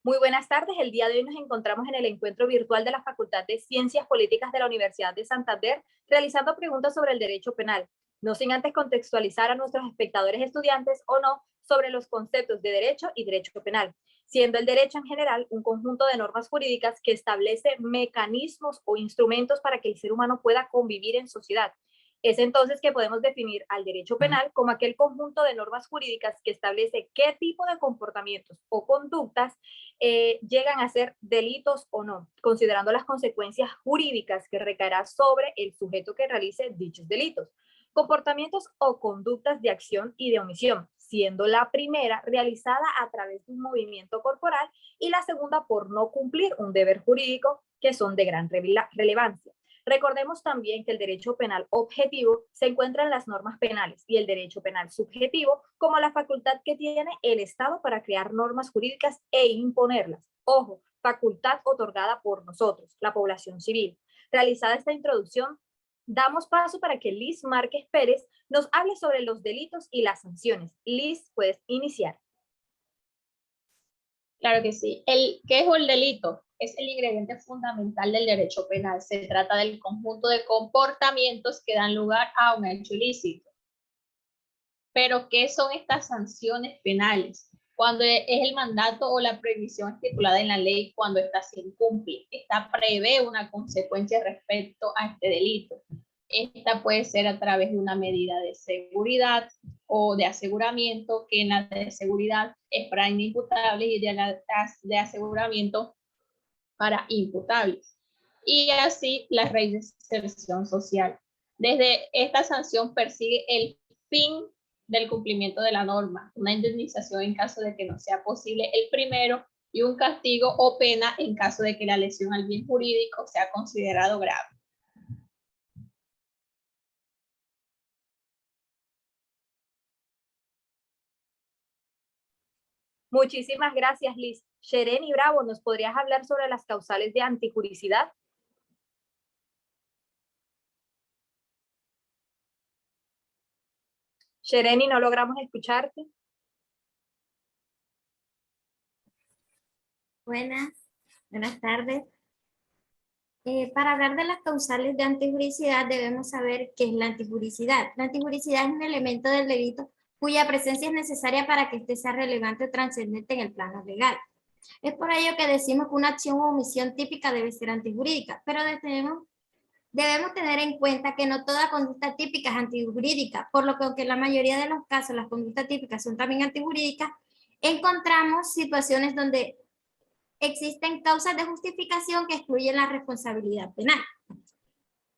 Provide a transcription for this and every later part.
Muy buenas tardes. El día de hoy nos encontramos en el encuentro virtual de la Facultad de Ciencias Políticas de la Universidad de Santander, realizando preguntas sobre el derecho penal, no sin antes contextualizar a nuestros espectadores estudiantes o no sobre los conceptos de derecho y derecho penal, siendo el derecho en general un conjunto de normas jurídicas que establece mecanismos o instrumentos para que el ser humano pueda convivir en sociedad. Es entonces que podemos definir al derecho penal como aquel conjunto de normas jurídicas que establece qué tipo de comportamientos o conductas llegan a ser delitos o no, considerando las consecuencias jurídicas que recaerá sobre el sujeto que realice dichos delitos. Comportamientos o conductas de acción y de omisión, siendo la primera realizada a través de un movimiento corporal y la segunda por no cumplir un deber jurídico, que son de gran relevancia. Recordemos también que el derecho penal objetivo se encuentra en las normas penales y el derecho penal subjetivo como la facultad que tiene el Estado para crear normas jurídicas e imponerlas. Ojo, facultad otorgada por nosotros, la población civil. Realizada esta introducción, damos paso para que Liz Márquez Pérez nos hable sobre los delitos y las sanciones. Liz, puedes iniciar. Claro que sí. ¿Qué es el delito? Es el ingrediente fundamental del derecho penal. Se trata del conjunto de comportamientos que dan lugar a un hecho ilícito. Pero, ¿qué son estas sanciones penales? Cuando es el mandato o la prohibición estipulada en la ley cuando ésta se incumple. Esta prevé una consecuencia respecto a este delito. Esta puede ser a través de una medida de seguridad o de aseguramiento, que en la de seguridad es para inimputables y de aseguramiento para imputables. Y así la reinserción social. Desde esta sanción persigue el fin del cumplimiento de la norma, una indemnización en caso de que no sea posible el primero y un castigo o pena en caso de que la lesión al bien jurídico sea considerado grave. Muchísimas gracias, Liz. Shereni Bravo, ¿nos podrías hablar sobre las causales de antijuricidad? Shereni, no logramos escucharte. Buenas tardes. Para hablar de las causales de antijuricidad debemos saber qué es la antijuricidad. La antijuricidad es un elemento del delito cuya presencia es necesaria para que éste sea relevante o trascendente en el plano legal. Es por ello que decimos que una acción o omisión típica debe ser antijurídica, pero debemos tener en cuenta que no toda conducta típica es antijurídica, por lo que aunque en la mayoría de los casos las conductas típicas son también antijurídicas, encontramos situaciones donde existen causas de justificación que excluyen la responsabilidad penal.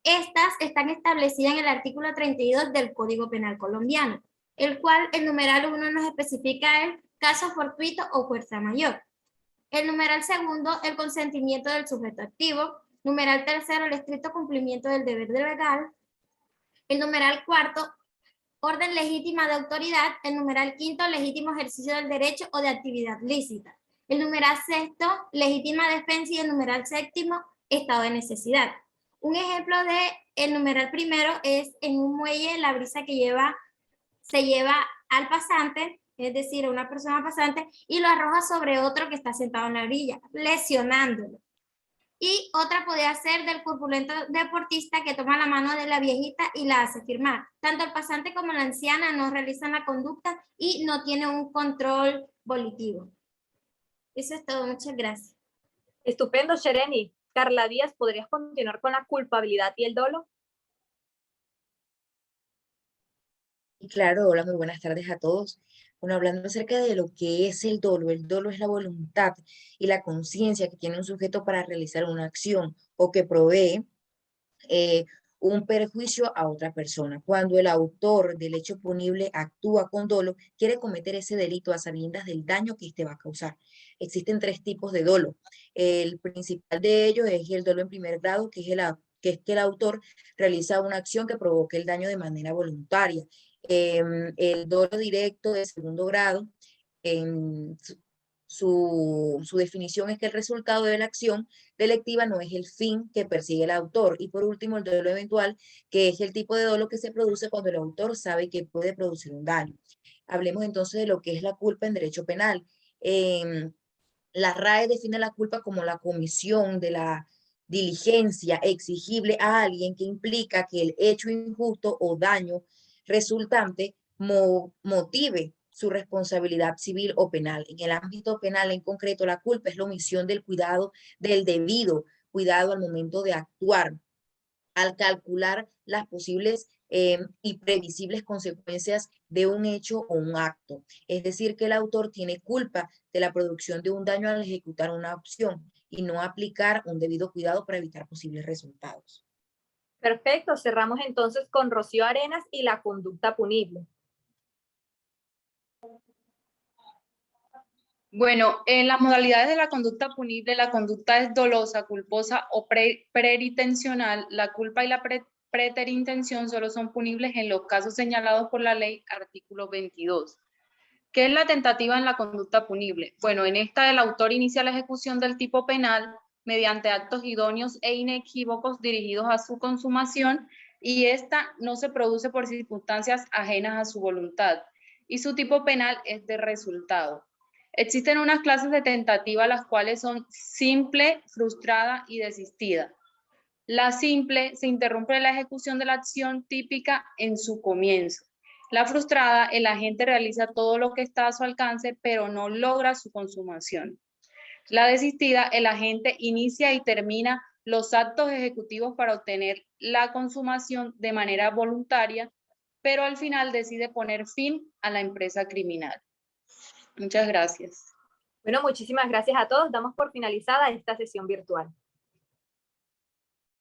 Estas están establecidas en el artículo 32 del Código Penal colombiano, el cual el numeral 1 nos especifica el caso fortuito o fuerza mayor. El numeral segundo, el consentimiento del sujeto activo. Numeral tercero, el estricto cumplimiento del deber legal. El numeral cuarto, orden legítima de autoridad. El numeral quinto, legítimo ejercicio del derecho o de actividad lícita. El numeral sexto, legítima defensa, y el numeral séptimo, estado de necesidad. Un ejemplo de el numeral primero es en un muelle la brisa que se lleva al pasante, es decir, a una persona pasante, y lo arroja sobre otro que está sentado en la orilla, lesionándolo. Y otra podría ser del corpulento deportista que toma la mano de la viejita y la hace firmar. Tanto el pasante como la anciana no realizan la conducta y no tienen un control volitivo. Eso es todo, muchas gracias. Estupendo, Shereni. Carla Díaz, ¿podrías continuar con la culpabilidad y el dolo? Y claro, hola, muy buenas tardes a todos. Bueno, hablando acerca de lo que es el dolo es la voluntad y la conciencia que tiene un sujeto para realizar una acción o que provee eh, un perjuicio a otra persona. Cuando el autor del hecho punible actúa con dolo, quiere cometer ese delito a sabiendas del daño que éste va a causar. Existen tres tipos de dolo. El principal de ellos es el dolo en primer grado, que es que el autor realiza una acción que provoque el daño de manera voluntaria. El dolo directo de segundo grado, en su definición es que el resultado de la acción delictiva no es el fin que persigue el autor. Y por último, el dolo eventual, que es el tipo de dolo que se produce cuando el autor sabe que puede producir un daño. Hablemos entonces de lo que es la culpa en derecho penal. La RAE define la culpa como la comisión de la diligencia exigible a alguien que implica que el hecho injusto o daño resultante motive su responsabilidad civil o penal. En el ámbito penal en concreto, la culpa es la omisión del cuidado, del debido cuidado al momento de actuar, al calcular las posibles y previsibles consecuencias de un hecho o un acto. Es decir, que el autor tiene culpa de la producción de un daño al ejecutar una opción y no aplicar un debido cuidado para evitar posibles resultados. Perfecto, cerramos entonces con Rocío Arenas y la conducta punible. Bueno, en las modalidades de la conducta punible, la conducta es dolosa, culposa o preintencional. La culpa y la preterintención solo son punibles en los casos señalados por la ley, artículo 22. ¿Qué es la tentativa en la conducta punible? Bueno, en esta el autor inicia la ejecución del tipo penal mediante actos idóneos e inequívocos dirigidos a su consumación y esta no se produce por circunstancias ajenas a su voluntad y su tipo penal es de resultado. Existen unas clases de tentativa las cuales son simple, frustrada y desistida. La simple se interrumpe la ejecución de la acción típica en su comienzo. La frustrada, el agente realiza todo lo que está a su alcance, pero no logra su consumación. La desistida, el agente inicia y termina los actos ejecutivos para obtener la consumación de manera voluntaria, pero al final decide poner fin a la empresa criminal. Muchas gracias. Bueno, muchísimas gracias a todos. Damos por finalizada esta sesión virtual.